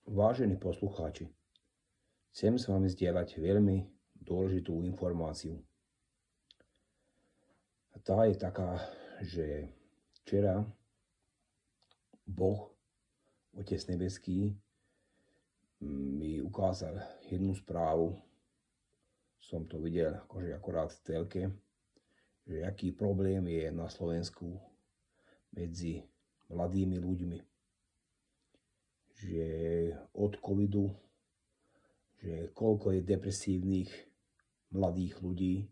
Vážení poslucháči, chcem s vami zdieľať veľmi dôležitú informáciu. A tá je taká, že včera Boh, Otec nebeský, mi ukázal jednu správu. Som to videl akorát v telke, že aký problém je na Slovensku medzi mladými ľuďmi. Že od covidu, že koľko je depresívnych mladých ľudí,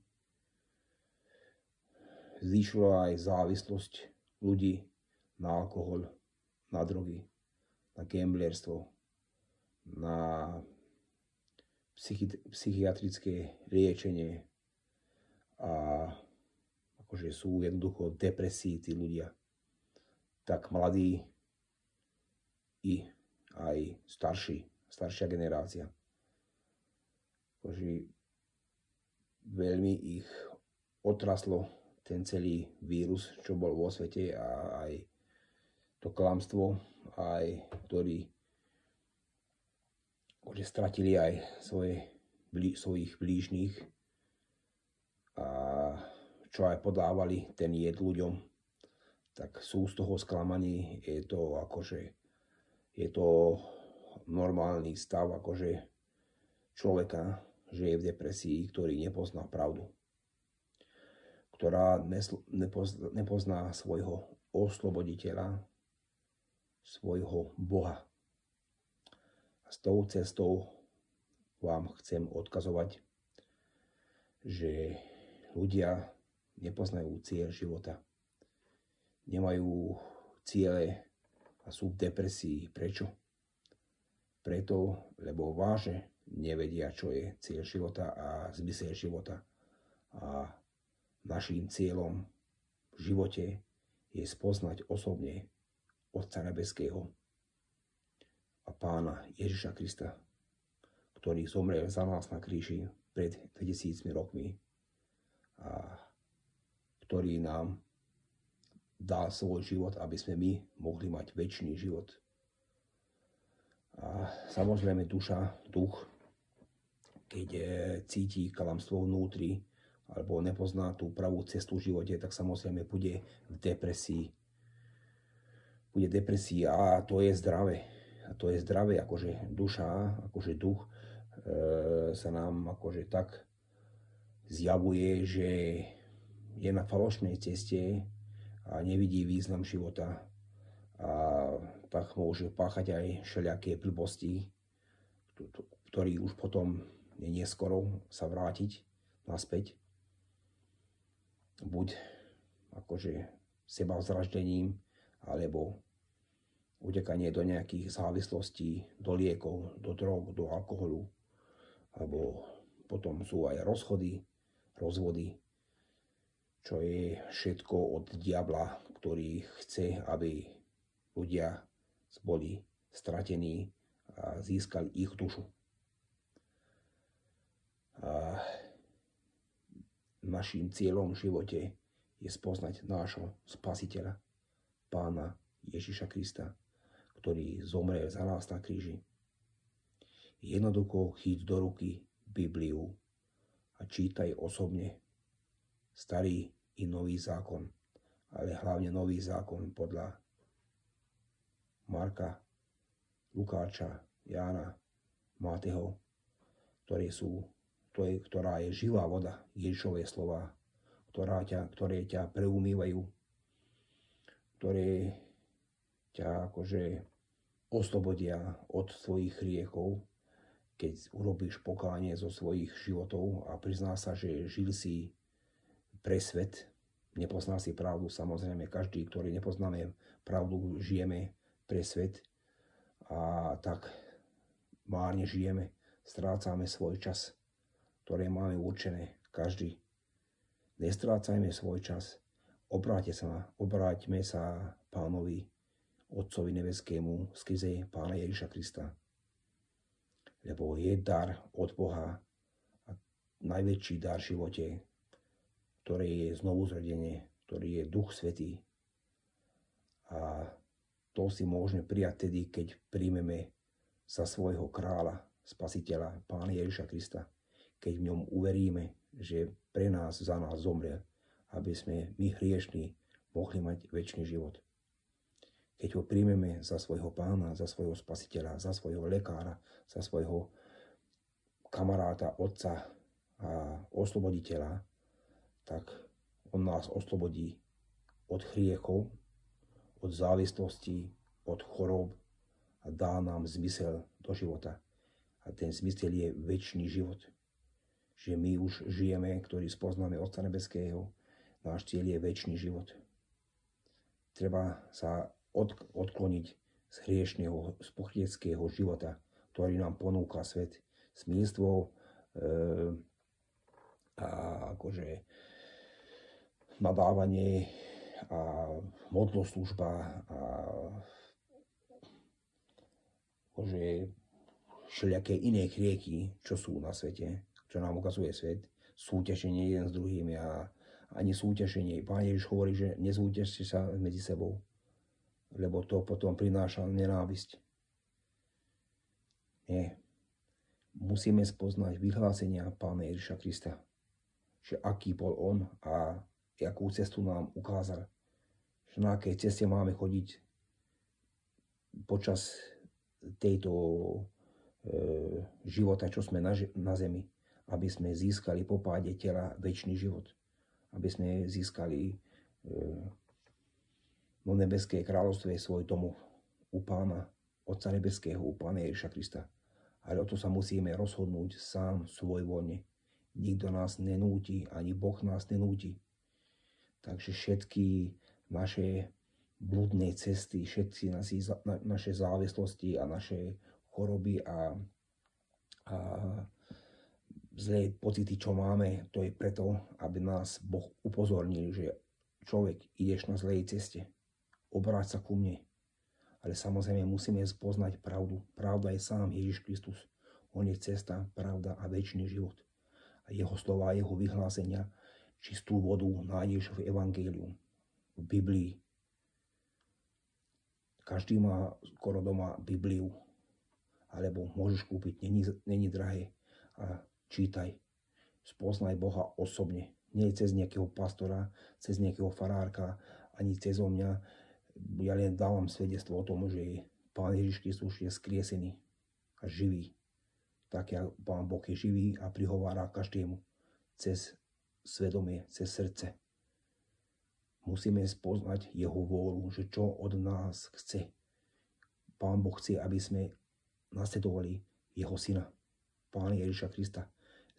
zvýšila aj závislosť ľudí na alkohol, na drogy, na gamblerstvo, na psychiatrické liečenie a akože sú jednoducho v depresii tí ľudia. Tak mladí i aj staršia generácia. Akože veľmi ich otraslo ten celý vírus, čo bol vo svete, a aj to klamstvo, aj ktorí stratili aj svojich blížnych, a čo aj podávali ten jed ľuďom, tak sú z toho sklamaní. Je to normálny stav akože človeka, že je v depresii, ktorý nepozná pravdu, ktorá nepozná svojho osloboditeľa, svojho Boha. A s tou cestou vám chcem odkazovať, že ľudia nepoznajú cieľ života, nemajú ciele a sú v depresii. Prečo? Preto, lebo vážne nevedia, čo je cieľ života a zmysel života. A naším cieľom v živote je spoznať osobne Otca nebeského a Pána Ježiša Krista, ktorý zomrel za nás na kríži pred 2000 rokmi a ktorý nám dal svoj život, aby sme my mohli mať večný život. A samozrejme duch, keď cíti klamstvo vnútri alebo nepozná tú pravú cestu v živote, tak samozrejme bude v depresii. Bude depresii a to je zdravé. A to je zdravé, akože duša, akože duch sa nám akože tak zjavuje, že je na falošnej ceste a nevidí význam života, a tak môže páchať aj všelijaké blbosti, ktorý už potom je neskoro sa vrátiť naspäť. Buď akože sebavzraždením, alebo utekanie do nejakých závislostí, do liekov, do drog, do alkoholu, alebo potom sú aj rozvody, čo je všetko od diabla, ktorý chce, aby ľudia boli stratení a získali ich dušu. A naším cieľom v živote je spoznať nášho Spasiteľa, Pána Ježiša Krista, ktorý zomrel za nás na kríži. Jednoducho chyť do ruky Bibliu a čítaj osobne Starý i Nový zákon, ale hlavne Nový zákon podľa Marka, Lukáča, Jána, Máteho, ktorá je živá voda, Ježišové slova, ktoré ťa preumývajú, ktoré ťa akože oslobodia od svojich hriechov, keď urobíš pokánie zo svojich životov a prizná sa, že žil si pre svet, nepozná si pravdu. Samozrejme, každý, ktorý nepoznáme pravdu, žijeme pre svet a tak márne žijeme, strácame svoj čas, ktoré máme určené. Každý. Nestrácajme svoj čas, obráťme sa Pánovi, Otcovi nebeskému skrze Pána Ježiša Krista. Lebo je dar od Boha a najväčší dar v živote, ktorý je znovuzrodenie, ktorý je Duch Svätý. A to si môžeme prijať tedy, keď príjmeme za svojho kráľa, spasiteľa, Pána Ježiša Krista, keď v ňom uveríme, že pre nás, za nás zomrel, aby sme my hriešní mohli mať večný život. Keď ho príjmeme za svojho Pána, za svojho spasiteľa, za svojho lekára, za svojho kamaráta, otca a osloboditeľa, tak on nás oslobodí od hriechov, od závislostí, od chorób a dá nám zmysel do života. A ten zmysel je večný život. Že my už žijeme, ktorí spoznáme Otca nebeského, náš cieľ je večný život. Treba sa odkloniť z hriešného, z pokryteckého života, ktorý nám ponúka svet. Smilstvo a akože nadávanie a modloslužba a akože všelijaké iné hrieky, čo sú na svete, čo nám ukazuje svet, súťaženie jeden s druhým a ani súťaženie. Pán Ježiš hovorí, že nezúťažte sa medzi sebou, lebo to potom prináša nenávisť. Nie. Musíme spoznať vyhlásenia Pána Ježiša Krista, že aký bol on a akú cestu nám ukázal, že na akej ceste máme chodiť počas tejto života, čo sme na zemi, aby sme získali po páde tela večný život, aby sme získali no nebeské kráľovstvo svoj domov u Pána, Otca nebeského, u Pána Ježiša Krista. Ale o to sa musíme rozhodnúť sám svojvoľne. Nikto nás nenúti, ani Boh nás nenúti. Takže všetky naše blúdne cesty, všetky naše závislosti a naše choroby a zlé pocity, čo máme, to je preto, aby nás Boh upozornil, že človek, ideš na zlej ceste, obráť sa ku mne. Ale samozrejme musíme spoznať pravdu. Pravda je sám Ježiš Kristus. On je cesta, pravda a večný život. A jeho slova, jeho vyhlásenia, čistú vodu nájdeš v Evangeliu, v Biblii. Každý má skoro doma Bibliu. Alebo môžeš kúpiť, není drahé. A čítaj. Spoznaj Boha osobne. Nie cez nejakého pastora, cez nejakého farárka, ani cez mňa. Ja len dávam svedectvo o tom, že Pán Ježiš Kristus je skriesený a živý. Tak jak Pán Boh je živý a prihovára každému cez svedomie, cez srdce. Musíme spoznať jeho vôľu, že čo od nás chce. Pán Boh chce, aby sme nasledovali jeho syna, Pána Ježiša Krista.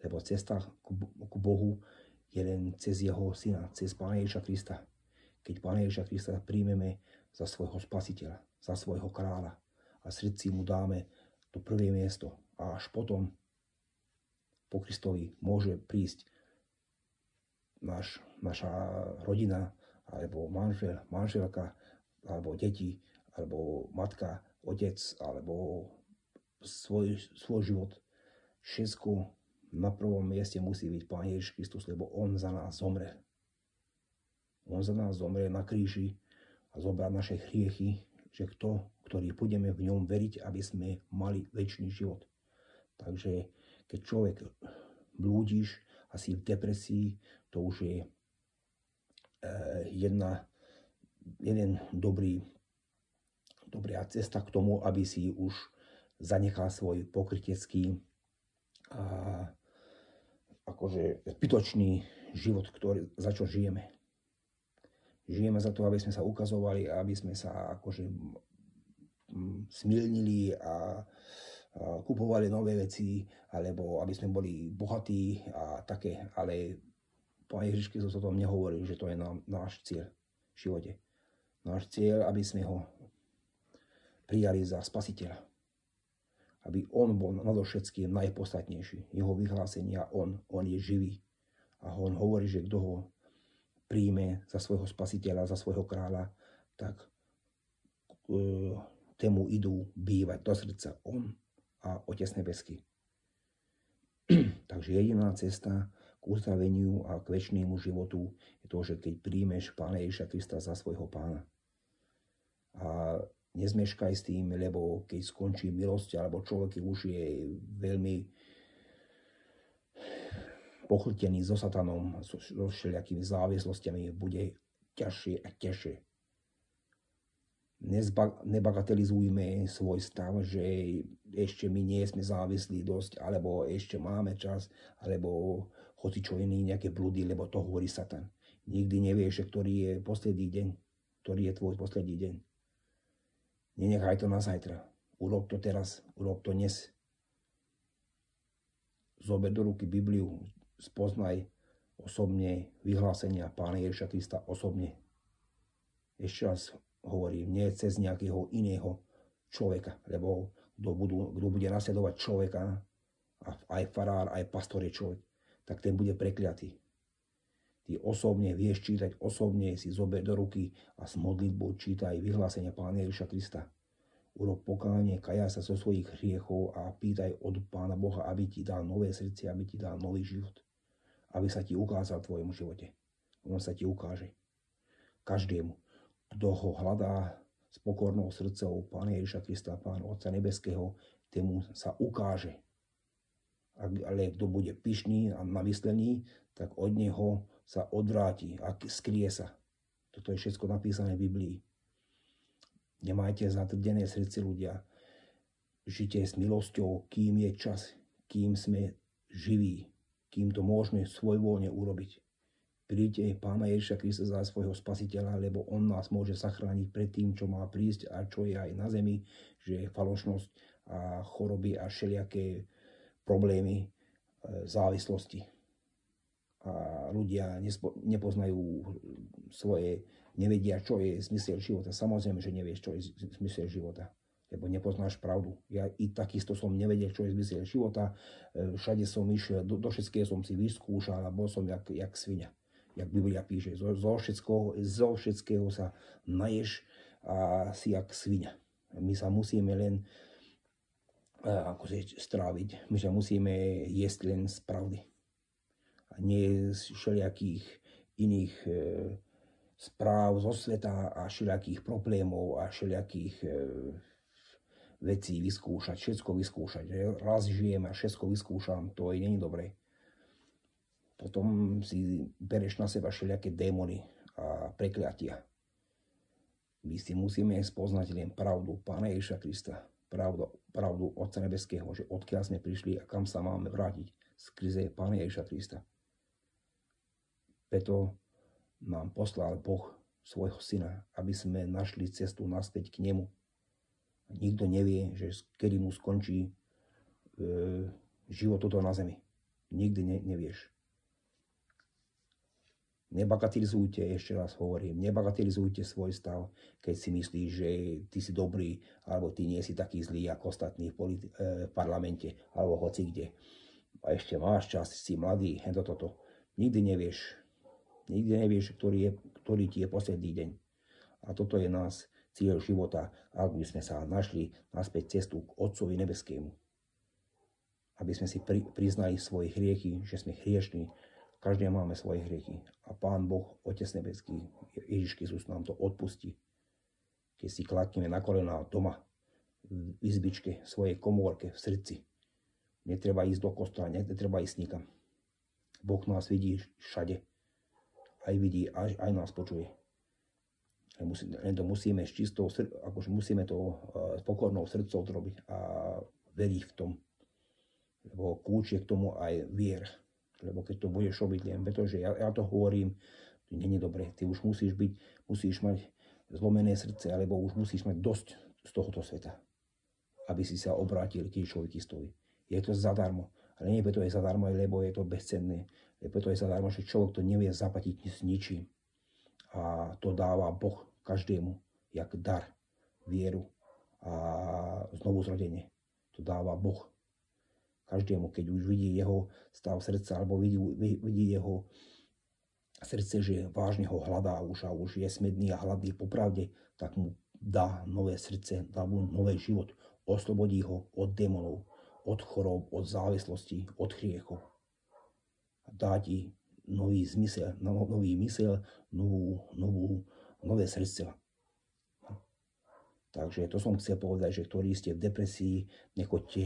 Lebo cesta k Bohu je len cez jeho syna, cez Pána Ježiša Krista. Keď Pána Ježiša Krista príjmeme za svojho spasiteľa, za svojho kráľa a srdci mu dáme to prvé miesto a až potom po Kristovi môže prísť naša rodina, alebo manžel, manželka, alebo deti, alebo matka, otec, alebo svoj život. Všetko na prvom mieste musí byť Pán Ježiš Kristus, lebo on za nás zomrel. On za nás zomrel na kríži a zobral naše hriechy, že ktorý budeme v ňom veriť, aby sme mali večný život. Takže keď človek blúdiš, asi v depresii, to už je jeden dobrá cesta k tomu, aby si už zanechal svoj pokrytecký a akože zbytočný život, za čo žijeme. Žijeme za to, aby sme sa ukazovali, aby sme sa akože smilnili a kupovali nové veci, alebo aby sme boli bohatí a také. Ale Pán Ježiš Kristus o tom nehovorí, že to je náš cieľ v živote. Náš cieľ, aby sme ho prijali za spasiteľa. Aby on bol nadovšetkým najpodstatnejší. Jeho vyhlásenia, on je živý. A on hovorí, že kto ho príjme za svojho spasiteľa, za svojho kráľa, tak tému idú bývať do srdca on a Otec nebeský. Takže jediná cesta k uzdraveniu a k večnému životu je to, že keď príjmeš Pána Ježiša Krista za svojho pána. A nezmeškaj s tým, lebo keď skončí milosť, alebo človek už je veľmi pochltený so satanom, so všelijakými závislostiami, bude ťažšie a ťažšie. Nebagatelizujme svoj stav, že ešte my nie sme závislí dosť, alebo ešte máme čas, alebo hocičo iný, nejaké blúdy, lebo to hovorí Satan. Nikdy nevieš, ktorý je posledný deň, ktorý je tvoj posledný deň. Nenechaj to na zajtra. Urob to teraz, urob to dnes. Zober do ruky Bibliu, spoznaj osobne vyhlásenia Pána Ježiša Krista osobne. Ešte raz hovorím, nie cez nejakého iného človeka, lebo kto bude nasledovať človeka, aj farár, aj pastor je človek, tak ten bude prekliatý. Ty osobne vieš čítať, osobne si zober do ruky a s modlitbou čítaj vyhlásenia Pána Ježiša Krista. Urob pokánie, kajaj sa zo svojich hriechov a pýtaj od Pána Boha, aby ti dal nové srdce, aby ti dal nový život. Aby sa ti ukázal v tvojom živote. On sa ti ukáže. Každému, kto ho hľadá s pokornou srdcou Pána Ježiša Krista, Pána Otca Nebeského, tému sa ukáže. Ale kto bude pyšný a namyslený, tak od neho sa odvráti a skrie sa. Toto je všetko napísané v Biblii. Nemajte zatrdené srdce, ľudia. Žite s milosťou, kým je čas, kým sme živí, kým to môžeme svojvoľne urobiť. Príďte Pána Ježiša Krista za svojho spasiteľa, lebo on nás môže zachrániť pred tým, čo má prísť a čo je aj na zemi, že je falošnosť a choroby a všelijaké problémy, závislosti. A ľudia nepoznajú svoje, nevedia, čo je zmysel života. Samozrejme, že nevieš, čo je zmysel života, lebo nepoznáš pravdu. Ja i takisto som nevedel, čo je zmysel života. Všade som išiel, do všetkého som si vyskúšal a bol som jak sviňa. Jak Biblia píše, zo všetkého sa naješ a si jak sviňa. My sa musíme len stráviť. My sa musíme jesť len z pravdy. A nie z všelijakých iných správ zo sveta a všelijakých problémov a všelijakých vecí vyskúšať, všetko vyskúšať. Raz žijem a všetko vyskúšam, to nie je dobré. Potom si bereš na seba všelijaké démony a prekliatia. My si musíme spoznať len pravdu Pána Ježiša Krista, pravdu Otca Nebeského, že odkiaľ sme prišli a kam sa máme vrátiť skrze Pána Ježiša Krista. Preto nám poslal Boh svojho syna, aby sme našli cestu naspäť k nemu. Nikto nevie, že kedy mu skončí život toto na zemi. Nikdy nevieš. Nebagatelizujte, ešte raz hovorím, nebagatelizujte svoj stav, keď si myslíš, že ty si dobrý, alebo ty nie si taký zlý ako ostatní v parlamente, alebo hoci kde. A ešte máš čas, si mladý, toto. Nikdy nevieš. Nikdy nevieš, ktorý ti je posledný deň. A toto je nás cieľ života, aby sme sa našli naspäť cestu k Otcovi Nebeskému. Aby sme si priznali svoje hriechy, že sme hriešní. Každý máme svoje hriechy. A Pán Boh, Otec Nebeský, Ježiš Kristus nám to odpustí. Keď si klakneme na kolená doma, v izbičke, v svojej komórke, v srdci. Netreba ísť do kostola, netreba ísť nikam. Boh nás vidí všade. Aj vidí, aj nás počuje. Len to musíme s čistou akože musíme to s pokornou srdcou robiť a veriť v tom. Lebo kľúč je k tomu aj vier. Lebo keď to budeš robiť len, pretože ja to hovorím, to nie je dobré. Ty už musíš mať zlomené srdce, alebo už musíš mať dosť z tohoto sveta, aby si sa obrátil k Ježišovi Kristovi. Je to zadarmo. Ale nie preto je zadarmo, lebo je to bezcenné. Preto je zadarmo, že človek to nevie zaplatiť s ničím. A to dáva Boh každému, jak dar, vieru a znovu zrodenie. To dáva Boh každému, keď už vidí jeho stav srdca, alebo vidí jeho srdce, že vážne ho hľadá už a už je smedný a hladný po pravde, tak mu dá nové srdce, dá mu nový život, oslobodí ho od démonov, od chorób, od závislostí, od hriechov. Dá ti nový zmysel, nové srdce. Takže to som chcel povedať, že ktorí ste v depresii, nechoďte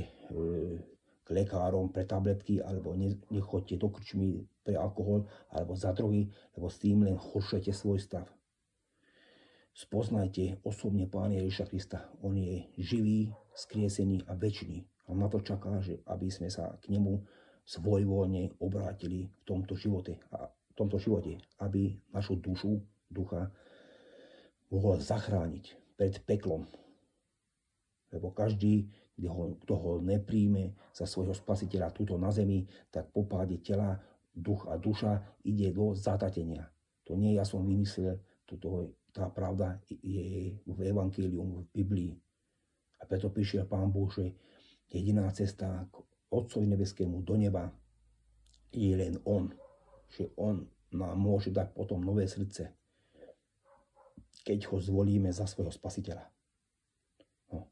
k lekárom pre tabletky, alebo nechoďte do krčmy pre alkohol, alebo za drogy, lebo s tým len horšujete svoj stav. Spoznajte osobne Pána Ježiša Krista. On je živý, skriesený a večný. A na to čaká, že aby sme sa k nemu svojvoľne obrátili v tomto živote, aby našu ducha mohol zachrániť pred peklom. Lebo každý, kto ho nepríjme za svojho spasiteľa tuto na zemi, tak po páde tela, duch a duša ide do zatatenia. To nie ja som vymyslel, tá pravda je v Evanjelium, v Biblii. A preto prišiel Pán Boh, že jediná cesta k Otcovi nebeskému do neba je len On. Že On nám môže dať potom nové srdce, keď ho zvolíme za svojho spasiteľa. No.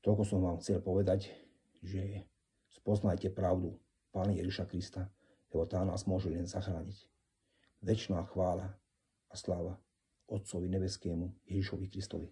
Toľko som vám chcel povedať, že spoznajte pravdu Pána Ježiša Krista, lebo tá nás môže len zachrániť. Večná chvála a sláva Otcovi nebeskému Ježišovi Kristovi.